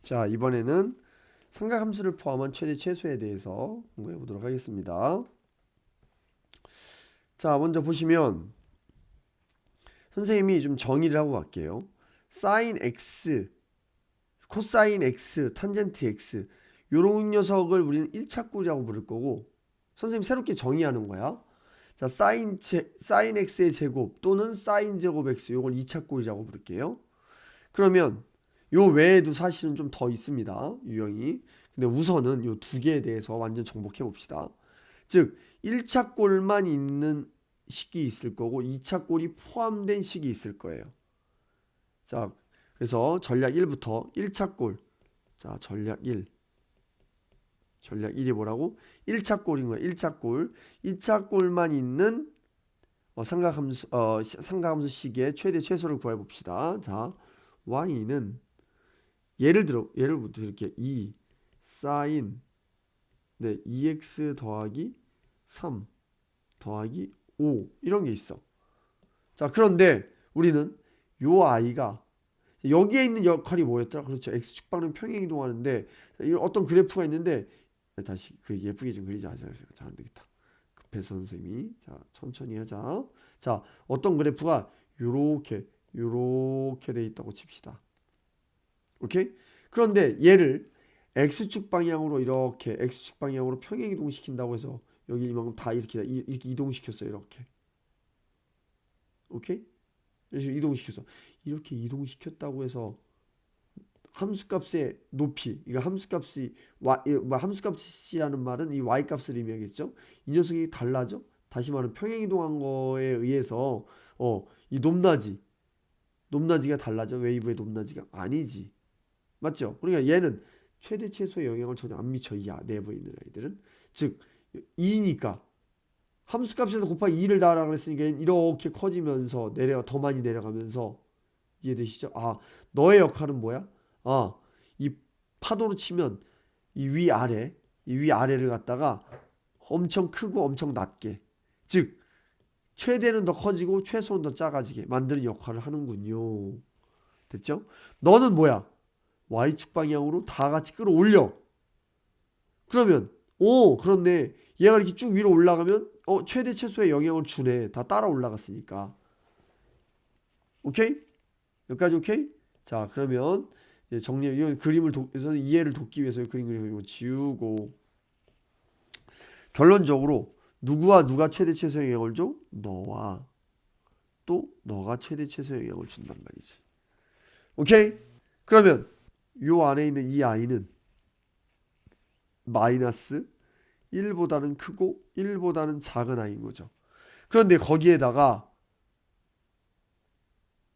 자, 이번에는 삼각함수를 포함한 최대 최소에 대해서 공부해 보도록 하겠습니다. 자, 먼저 보시면 선생님이 좀 정의를 하고 갈게요. 사인 x, 코사인 x, 탄젠트 x 요런 녀석을 우리는 1차꼴이라고 부를 거고, 선생님 새롭게 정의하는 거야. 자, 사인 x의 제곱 또는 사인 제곱 x 요걸 2차꼴이라고 부를게요. 그러면 요 외에도 사실은 좀 더 있습니다, 유형이. 근데 우선은 요 두 개에 대해서 완전 정복해 봅시다. 즉 1차 골만 있는 식이 있을 거고 2차 골이 포함된 식이 있을 거예요. 자, 그래서 전략 1부터 1차 골. 자, 전략 1. 전략 1이 뭐라고? 1차 골인 거야. 1차 골. 2차 골만 있는 삼각함수 식의 최대 최소를 구해 봅시다. 자, y는 예를 들게 2 사인 2x 더하기 3 더하기 5 이런 게 있어. 자, 그런데 우리는 요 아이가 여기에 있는 역할이 뭐였더라? 그렇죠. x축방은 평행 이동하는데 어떤 그래프가 있는데, 다시 그 예쁘게 좀 그리자. 자, 안 되겠다. 급해서 선생님이. 자, 천천히 하자. 자, 어떤 그래프가 요렇게 돼 있다고 칩시다. 오케이? 그런데 얘를 x축 방향으로 이렇게 x축 방향으로 평행 이동시킨다고 해서 여기 이만큼 다 이렇게 이동시켰어요. 이렇게. 오케이? 이렇게 이동시켰어. 이렇게 이동시켰다고 해서 함수값의 높이, 이거 함수값이라는 말은 이 y값을 의미하겠죠. 이 녀석이 달라져. 다시 말하면 평행 이동한 거에 의해서 이 높낮이가 달라져. 웨이브의 높낮이가 아니지. 맞죠? 그러니까 얘는 최대 최소의 영향을 전혀 안 미쳐. 이 내부에 있는 아이들은. 즉 2니까 함수값에서 곱하기 2를 달라고 그랬으니까 이렇게 커지면서 더 많이 내려가면서, 이해되시죠? 아, 너의 역할은 뭐야? 이 파도로 치면 이 위아래를 갖다가 엄청 크고 엄청 낮게, 즉 최대는 더 커지고 최소는 더 작아지게 만드는 역할을 하는군요. 됐죠? 너는 뭐야? y축 방향으로 다 같이 끌어올려. 그러면 그렇네. 얘가 이렇게 쭉 위로 올라가면 최대 최소의 영향을 주네. 다 따라 올라갔으니까. 오케이? 여기까지 오케이? 자, 그러면 이제 이 그림을 이해를 돕기 위해서 이 그림을 지우고, 결론적으로 누구와 누가 최대 최소의 영향을 줘? 너와 또 너가 최대 최소의 영향을 준단 말이지. 오케이? 그러면 요 안에 있는 이 아이는 마이너스 1보다는 크고 1보다는 작은 아이인 거죠. 그런데 거기에다가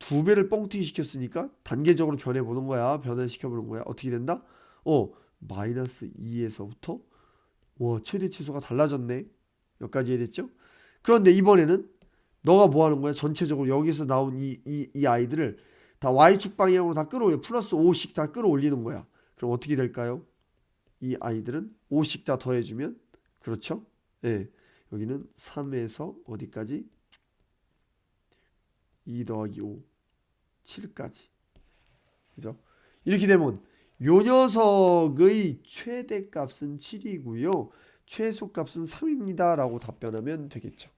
두 배를 뻥튀기 시켰으니까 단계적으로 변해보는 거야. 변화시켜보는 거야. 어떻게 된다? 마이너스 2에서부터 최대 최소가 달라졌네. 여기까지 이해됐죠? 그런데 이번에는 너가 뭐 하는 거야? 전체적으로 여기서 나온 이 아이들을 다 y축 방향으로 다 끌어올려. 플러스 5씩 다 끌어올리는 거야. 그럼 어떻게 될까요? 이 아이들은 5씩 다 더해주면, 그렇죠? 예. 여기는 3에서 어디까지? 2 더하기 5 7까지. 그죠? 이렇게 되면 요 녀석의 최대값은 7이고요. 최소값은 3입니다. 라고 답변하면 되겠죠.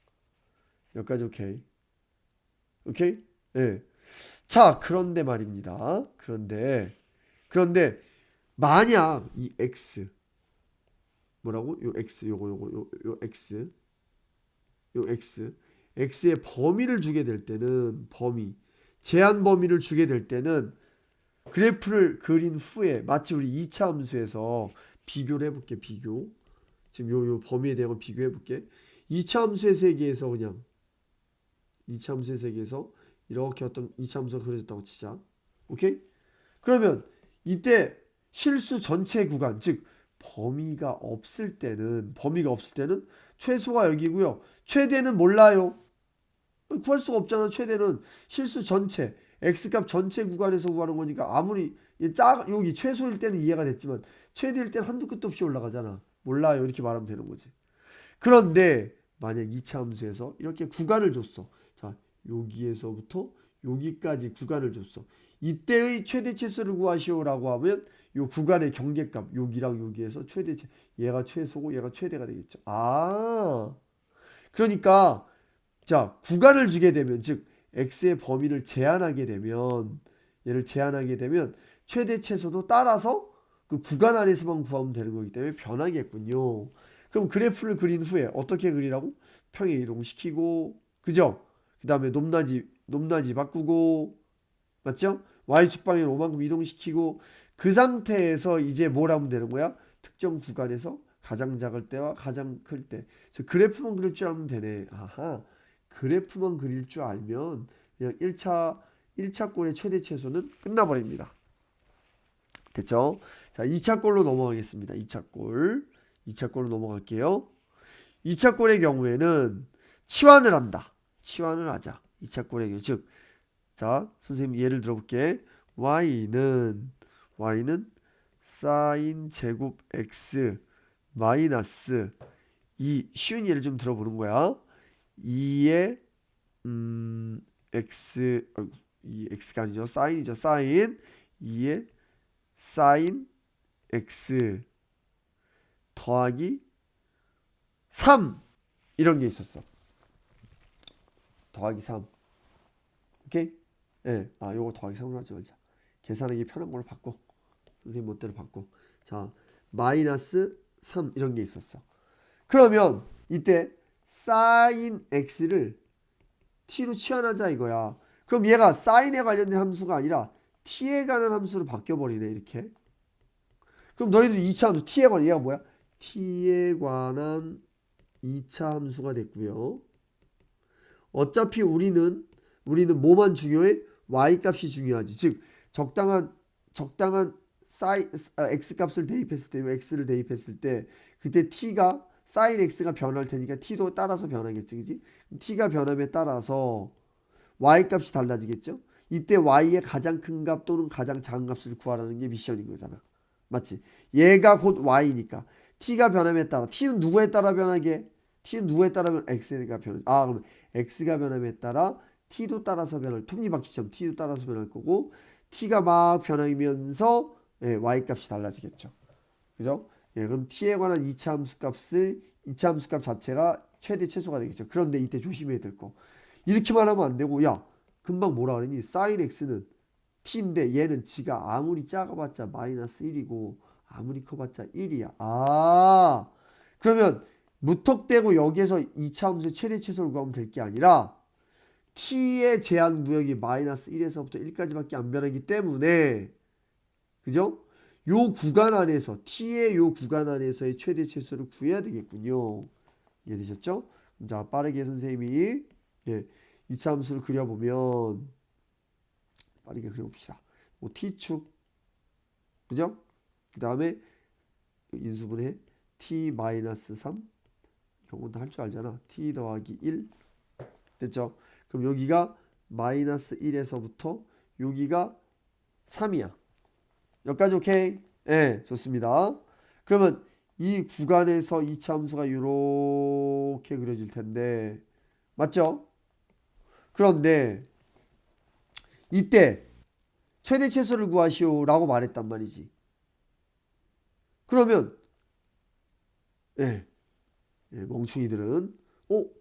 여기까지 오케이. 오케이? 예. 자, 그런데 말입니다. 그런데 만약 이 x 뭐라고? 요 x 요 x x의 범위를 주게 될 때는, 제한 범위를 주게 될 때는 그래프를 그린 후에 마치 우리 2차 함수에서 비교를 해볼게. 지금 요 범위에 대한 걸 비교해볼게. 2차 함수의 세계에서 그냥 2차 함수의 세계에서 이렇게 어떤 2차 함수가 그려졌다고 치자. 오케이? 그러면 이때 실수 전체 구간, 즉 범위가 없을 때는 최소가 여기고요. 최대는 몰라요. 구할 수가 없잖아. 최대는 실수 전체 x값 전체 구간에서 구하는 거니까, 아무리 여기 최소일 때는 이해가 됐지만 최대일 때는 한두 끝도 없이 올라가잖아. 몰라요. 이렇게 말하면 되는 거지. 그런데 만약 2차 함수에서 이렇게 구간을 줬어. 자, 여기에서부터 여기까지 구간을 줬어. 이때의 최대 최소를 구하시오라고 하면 요 구간의 경계값 여기랑 여기에서 최대 얘가 최소고 얘가 최대가 되겠죠. 아, 그러니까 자 구간을 주게 되면 즉 x의 범위를 제한하게 되면 얘를 제한하게 되면 최대 최소도 따라서 그 구간 안에서만 구하면 되는 거기 때문에 변하겠군요. 그럼 그래프를 그린 후에 어떻게 그리라고? 평행 이동시키고 그죠? 그 다음에 높낮이 바꾸고 맞죠? y축 방향으로 5만큼 이동시키고 그 상태에서 이제 뭘 하면 되는 거야? 특정 구간에서 가장 작을 때와 가장 클 때. 그래서 그래프만 그릴 줄 알면 되네. 아하. 그래프만 그릴 줄 알면 그냥 1차 골의 최대 최소는 끝나버립니다. 됐죠? 자, 2차 골로 넘어가겠습니다. 2차 골. 2차 골로 넘어갈게요. 2차 골의 경우에는 치환을 한다. 치환을 하자. 2차 골의 경우 즉 자, 선생님 예를 들어볼게. y는 sin 제곱 x 마이너스 이 쉬운 예를 좀 들어보는 거야. 2의 x 이 x가 아니죠. sin이죠. sin 2의 sin x 더하기 3 이런 게 있었어. 더하기 3. 오케이? 예. 아, 요거 더하기 3으로 하지 말자. 계산하기 편한 걸로 바꿔. 선생님 멋대로 바꿔. 자, 마이너스 3 이런 게 있었어. 그러면 이때 sin x를 t로 치환하자 이거야. 그럼 얘가 sin에 관련된 함수가 아니라 t에 관한 함수로 바뀌어버리네 이렇게. 그럼 너희들 2차 함수 t에 관한 얘가 뭐야? t에 관한 2차 함수가 됐고요. 어차피 우리는 뭐만 중요해? y 값이 중요하지. 즉 적당한 x 값을 대입했을 때, x를 대입했을 때 그때 t가 sin x가 변할 테니까 t도 따라서 변하겠지, 그지? t가 변함에 따라서 y 값이 달라지겠죠? 이때 y의 가장 큰 값 또는 가장 작은 값을 구하라는 게 미션인 거잖아. 맞지? 얘가 곧 y니까 t가 변함에 따라 t는 누구에 따라 변하게? t는 누구에 따라 x가 변해. 아, 그럼 x가 변함에 따라 t도 따라서 변할 톱니바퀴처럼 t도 따라서 변할 거고 t가 막 변하면서 예, y 값이 달라지겠죠. 그죠? 예, 그럼 t에 관한 2차 함수 값 자체가 최대 최소가 되겠죠. 그런데 이때 조심해야 될 거. 이렇게만 하면 안 되고 야, 금방 뭐라 그러니? sin x는 t인데 얘는 지가 아무리 작아봤자 마이너스 1이고 아무리 커봤자 1이야. 아, 그러면 무턱대고 여기에서 2차 함수의 최대 최소를 구하면 될 게 아니라 t의 제한 구역이 마이너스 1에서부터 1까지밖에 안 변하기 때문에 그죠? 요 구간 안에서 t의 요 구간 안에서의 최대 최소를 구해야 되겠군요. 이해되셨죠? 자, 빠르게 선생님이 예, 2차 함수를 그려보면 빠르게 그려봅시다. 뭐 t축 그죠? 그 다음에 인수분해 t-3 이런 건 다 할 줄 알잖아. t 더하기 1 됐죠? 그럼 여기가 마이너스 1에서부터 여기가 3이야. 여기까지 오케이? 네, 좋습니다. 그러면 이 구간에서 2차 함수가 이렇게 그려질 텐데 맞죠? 그런데 이때 최대 최소를 구하시오 라고 말했단 말이지. 그러면 예, 멍충이들은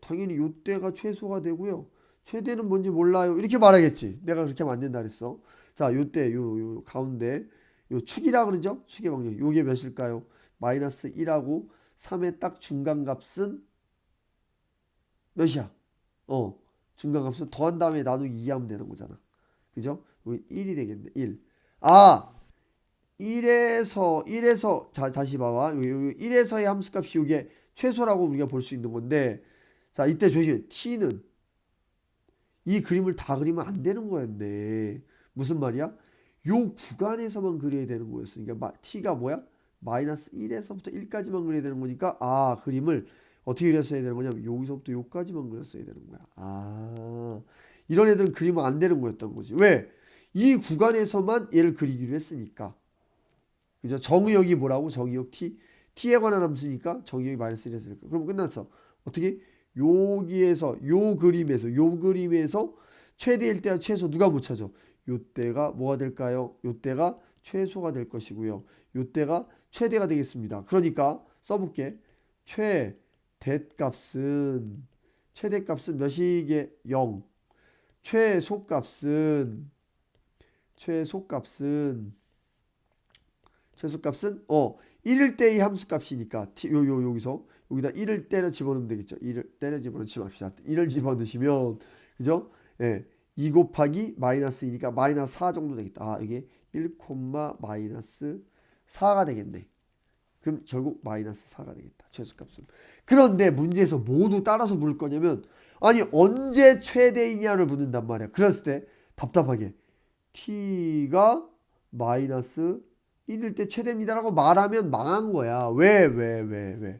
당연히 요때가 최소가 되고요. 최대는 뭔지 몰라요. 이렇게 말하겠지. 내가 그렇게 하면 안 된다 그랬어. 자, 요때 요 가운데 요 축이라 그러죠? 축의 방정. 요게 몇일까요? 마이너스 1하고 3의 딱 중간값은 몇이야? 중간값은 더한 다음에 나누기 2 하면 되는 거잖아. 그죠? 여기 1이 되겠네. 1. 아, 1에서 자, 다시 봐봐. 여기 1에서의 함수값이 이게 최소라고 우리가 볼 수 있는 건데 자, 이때 조심해. t는 이 그림을 다 그리면 안 되는 거였네. 무슨 말이야? 요 구간에서만 그려야 되는 거였어. 그러니까 t가 뭐야? 마이너스 1에서부터 1까지만 그려야 되는 거니까 아, 그림을 어떻게 그렸어야 되는 거냐면 여기서부터 여기까지만 그렸어야 되는 거야. 아, 이런 애들은 그리면 안 되는 거였던 거지. 왜? 이 구간에서만 얘를 그리기로 했으니까. 그죠? 정의역이 뭐라고? 정의역 t에 관한 함수니까 정의역이 마이너스 1에서 1. 그럼 끝났어. 어떻게? 여기에서 요 그림에서 최대일 때와 최소 누가 못 찾아? 요때가 뭐가 될까요? 요때가 최소가 될 것이고요. 요때가 최대가 되겠습니다. 그러니까 써볼게. 최대값은 몇이게? 0. 최소값은 최소값은 최소값은 1일 때의 함수값이니까 여기서 여기다 1을 때려 집어넣으면 되겠죠. 1을 때려 집어넣지 맙시다. 1을 집어넣으시면 그죠? 예. 2 곱하기 마이너스 2니까 마이너스 4 정도 되겠다. 아, 이게 1, 마이너스 4가 되겠네. 그럼 결국 마이너스 4가 되겠다. 최소값은. 그런데 문제에서 모두 따라서 물 거냐면 아니 언제 최대이냐를 묻는단 말이야. 그랬을 때 답답하게 t가 마이너스 1일 때 최대입니다라고 말하면 망한 거야. 왜?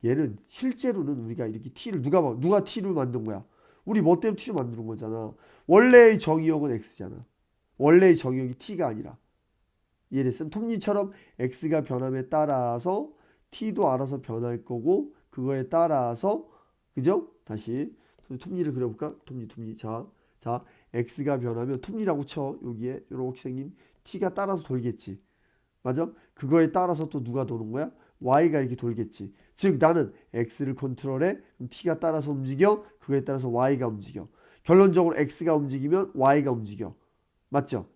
얘는 실제로는 우리가 이렇게 t를 누가 t를 만든 거야? 우리 멋대로 t를 만드는 거잖아. 원래의 정의역은 x잖아. 원래의 정의역이 t가 아니라. 이해됐음? 톱니처럼 x가 변함에 따라서 t도 알아서 변할 거고 그거에 따라서 그죠? 다시 톱니를 그려볼까? 톱니 자 x가 변하면 톱니라고 쳐. 여기에 이렇게 생긴 t가 따라서 돌겠지. 맞아? 그거에 따라서 또 누가 도는 거야? y가 이렇게 돌겠지. 즉 나는 x를 컨트롤해. 그럼 t가 따라서 움직여. 그거에 따라서 y가 움직여. 결론적으로 x가 움직이면 y가 움직여. 맞죠?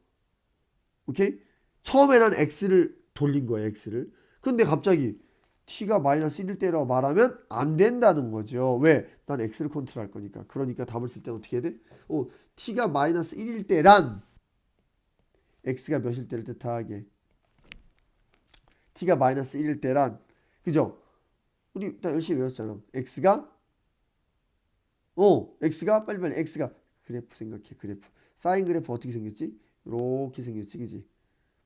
오케이? 처음에 난 x를 돌린 거야. x를. 근데 갑자기 t가 마이너스 1일 때라고 말하면 안 된다는 거죠. 왜? 난 x를 컨트롤할 거니까. 그러니까 답을 쓸 때는 어떻게 해야 돼? t가 마이너스 1일 때란 x가 몇일 때를 뜻하게 t가 마이너스 1일 때란 그죠? 우리 다 열심히 외웠잖아. x가 빨리 x가 그래프 생각해. 그래프. 사인 그래프 어떻게 생겼지? 이렇게 생겼지. 그지?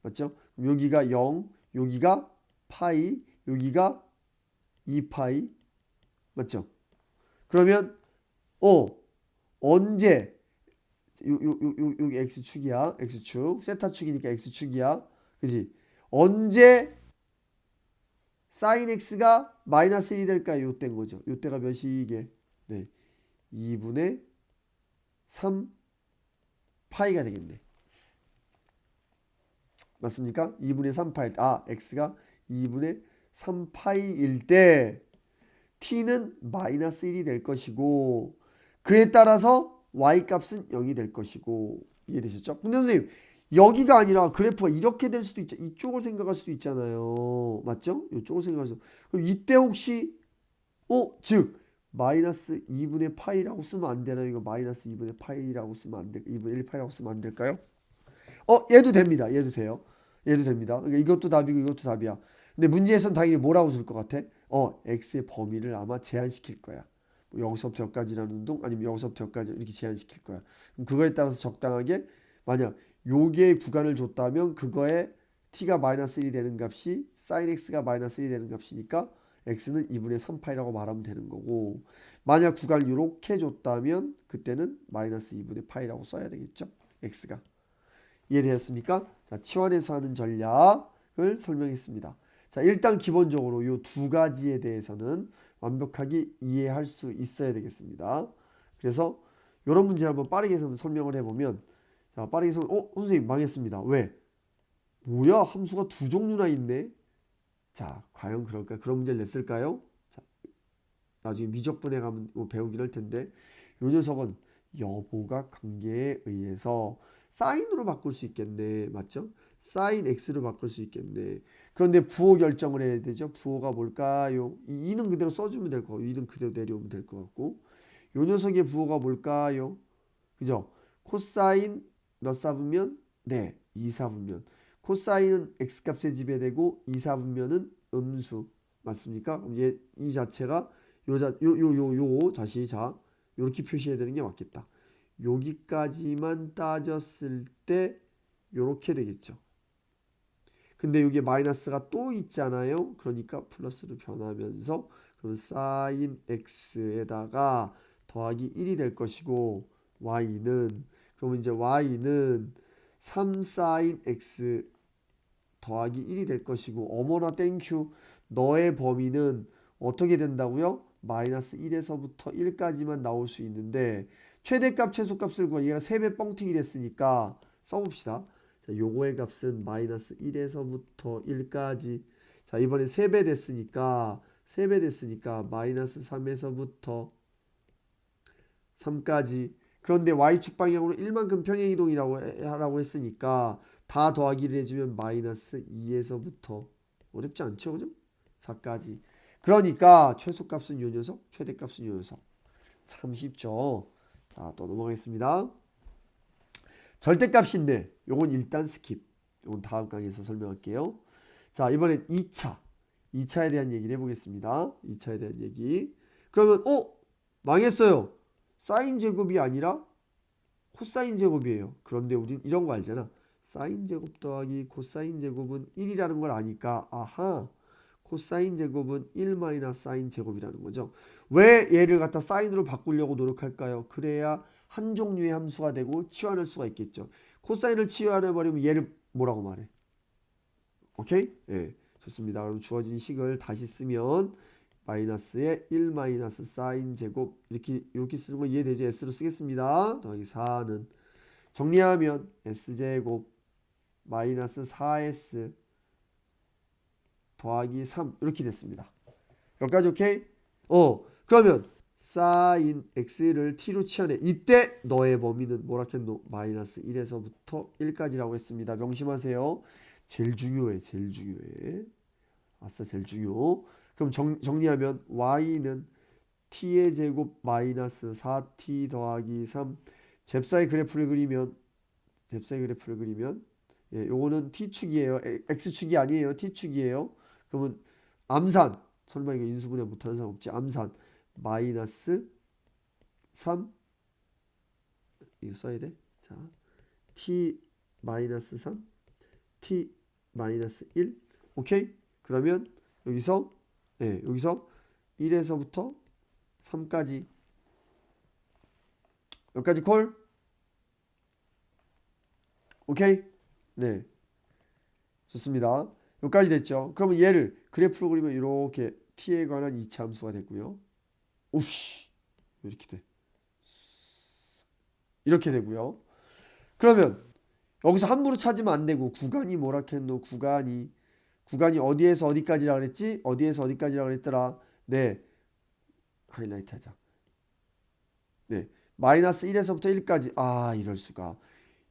맞죠? 그럼 여기가 0, 여기가 파이, 여기가 2파이. 맞죠? 그러면 언제 여기 x축이야. x축. 세타축이니까 x축이야. 그지? 언제 사인 x가 마이너스 1이 될까요? 요때인 거죠. 요때가 몇이 이게? 네. 2분의 3 파이가 되겠네. 맞습니까? 2분의 3 파이. x가 2분의 3 파이일 때 t는 마이너스 1이 될 것이고 그에 따라서 y 값은 0이 될 것이고 이해되셨죠? 근데 선생님 여기가 아니라 그래프가 이렇게 될 수도 있죠. 이쪽을 생각할 수도 있잖아요. 맞죠? 이쪽을 생각할 수. 그럼 이때 혹시 즉 마이너스 2분의 파이라고 쓰면 안 되나요? 이거 마이너스 2분의 파이라고 쓰면 안 돼. 2분의 1 파이라고 쓰면 안 될까요? 얘도 됩니다. 얘도 돼요. 얘도 됩니다. 그러니까 이것도 답이고 이것도 답이야. 근데 문제에서는 당연히 뭐라고 줄 것 같아? x의 범위를 아마 제한시킬 거야. 뭐 여기서부터 여기까지라는 운동 아니면 여기서부터 여기까지 이렇게 제한시킬 거야. 그럼 그거에 따라서 적당하게 만약 요게 구간을 줬다면 그거에 t가 마이너스 1이 되는 값이 sin x가 마이너스 1이 되는 값이니까 x는 2분의 3파이라고 말하면 되는 거고 만약 구간을 이렇게 줬다면 그때는 마이너스 2분의 파이라고 써야 되겠죠. x가. 이해되었습니까? 자, 치환해서 하는 전략을 설명했습니다. 자, 일단 기본적으로 이 두 가지에 대해서는 완벽하게 이해할 수 있어야 되겠습니다. 그래서 이런 문제를 한번 빠르게 설명을 해보면 자, 빠르게 선생님 망했습니다. 왜? 뭐야? 함수가 두 종류나 있네? 자, 과연 그럴까요? 그런 문제를 냈을까요? 자, 나중에 미적분에 가면 배우긴 할 텐데 이 녀석은 여보각 관계에 의해서 사인으로 바꿀 수 있겠네. 맞죠? 사인 x로 바꿀 수 있겠네. 그런데 부호 결정을 해야 되죠. 부호가 뭘까요? 2는 그대로 써주면 될 거고 2는 그대로 내려오면 될 것 같고 이 녀석의 부호가 뭘까요? 그죠? 코사인 몇 사분면? 네, 2사분면. 코사인은 x값에 지배되고 2사분면은 음수. 맞습니까? 그럼 이 자체가 다시 요렇게 표시해야 되는 게 맞겠다. 여기까지만 따졌을 때 요렇게 되겠죠. 근데 여기에 마이너스가 또 있잖아요. 그러니까 플러스로 변하면서 그럼 sin x에다가 더하기 1이 될 것이고 y는 그러면 이제 y는 3 sin x 더하기 1이 될 것이고 어머나 땡큐 너의 범위는 어떻게 된다고요? 마이너스 1에서부터 1까지만 나올 수 있는데 최대값 최소값을 구하 얘가 3배 뻥튀기 됐으니까 써봅시다. 자, 요거의 값은 마이너스 1에서부터 1까지. 자, 이번에 3배 됐으니까 마이너스 3에서부터 3까지. 그런데 y축 방향으로 1만큼 평행이동이라고 하라고 했으니까 다 더하기를 해주면 마이너스 2에서부터 어렵지 않죠, 그죠? 4까지. 그러니까 최소값은 요 녀석, 최대값은 요 녀석. 참 쉽죠. 자, 또 넘어가겠습니다. 절대값인데 요건 일단 스킵. 요건 다음 강의에서 설명할게요. 자, 이번엔 2차에 대한 얘기를 해보겠습니다. 2차에 대한 얘기. 그러면 망했어요. 사인 제곱이 아니라 코사인 제곱이에요. 그런데 우린 이런 거 알잖아. 사인 제곱 더하기 코사인 제곱은 1이라는 걸 아니까 아하, 코사인 제곱은 1 마이너스 사인 제곱이라는 거죠. 왜 얘를 갖다 사인으로 바꾸려고 노력할까요? 그래야 한 종류의 함수가 되고 치환할 수가 있겠죠. 코사인을 치환해버리면 얘를 뭐라고 말해? 오케이? 예, 좋습니다. 그럼 주어진 식을 다시 쓰면 마이너스에 1 마이너스 사인 제곱 이렇게 쓰는 거 이해되죠? S로 쓰겠습니다. 더하기 4는 정리하면 S제곱 마이너스 4S 더하기 3 이렇게 됐습니다. 여기까지 오케이? 그러면 사인 x를 t로 치환해. 이때 너의 범위는 뭐라 했노? 마이너스 1에서부터 1까지라고 했습니다. 명심하세요. 제일 중요해. 아싸, 제일 중요. 그럼 정리하면 y는 t의 제곱 마이너스 4t 더하기 3. 잽사의 그래프를 그리면 예, 요거는 t축이에요. x축이 아니에요. t축이에요. 그러면 암산, 설마 이거 인수분해 못하는 사람 없지? 암산 마이너스 3 이거 써야 돼. 자, t 마이너스 3 t 마이너스 1. 오케이? 그러면 여기서 1에서부터 3까지 여기까지 콜? 오케이? 네, 좋습니다. 여기까지 됐죠. 그러면 얘를 그래프로 그리면 이렇게 t에 관한 2차 함수가 됐고요. 오씨, 왜 이렇게 돼? 이렇게 되고요. 그러면 여기서 함부로 찾으면 안 되고 구간이 뭐라 했노? 구간이 어디에서 어디까지라 그랬지? 어디에서 어디까지라 그랬더라? 네, 하이라이트 하자. 네, 마이너스 1에서부터 1까지. 아, 이럴 수가.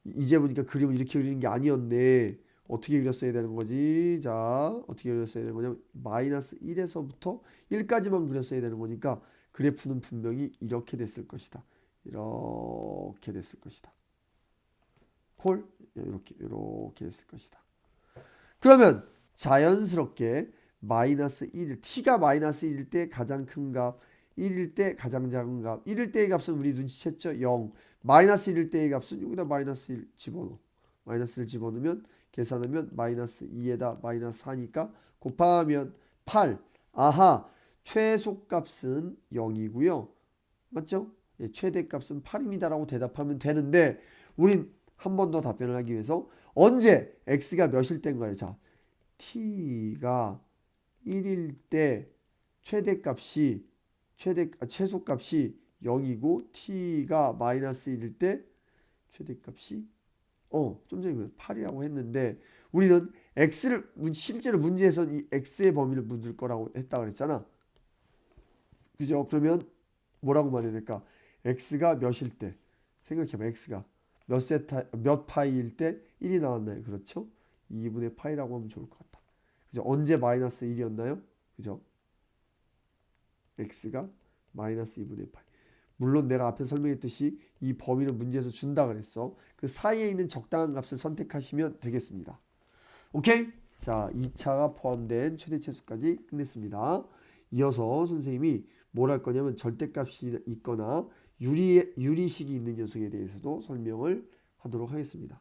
이제 보니까 그림을 이렇게 그리는 게 아니었네. 어떻게 그렸어야 되는 거지? 자, 어떻게 그렸어야 되는 거냐면 마이너스 1에서부터 1까지만 그렸어야 되는 거니까 그래프는 분명히 이렇게 됐을 것이다. 이렇게 됐을 것이다. 콜? 이렇게 됐을 것이다. 그러면 자연스럽게 마이너스 1, t가 마이너스 1일 때 가장 큰 값, 1일 때 가장 작은 값, 1일 때의 값은 우리 눈치챘죠? 0. 마이너스 1일 때의 값은 여기다 마이너스 1 집어넣어. 마이너스 1 집어넣으면 계산하면 마이너스 2에다 마이너스 4니까 곱하면 8. 아하, 최소값은 0이고요. 맞죠? 예, 최대값은 8입니다 라고 대답하면 되는데 우린 한 번 더 답변을 하기 위해서 언제 x가 몇일 때인가요? 자, t가 1일 때 최소값이 0이고 t가 마이너스 1일 때 최대값이 좀 전에 8이라고 했는데 우리는 x를 실제로 문제에서는 이 x의 범위를 묻을 거라고 했다 그랬잖아. 그죠? 그러면 뭐라고 말해야 될까? x가 몇일 때 생각해봐. x가 몇 파이일 때 1이 나왔나요? 그렇죠? 2분의 파이라고 하면 좋을 것 같다. 그죠? 언제 마이너스 1이었나요? 그죠? x가 마이너스 2분의 파이. 물론 내가 앞에 설명했듯이 이 범위는 문제에서 준다 그랬어. 그 사이에 있는 적당한 값을 선택하시면 되겠습니다. 오케이? 자, 2차가 포함된 최대체수까지 끝냈습니다. 이어서 선생님이 뭘 할 거냐면 절대값이 있거나 유리식이 있는 녀석에 대해서도 설명을 하도록 하겠습니다.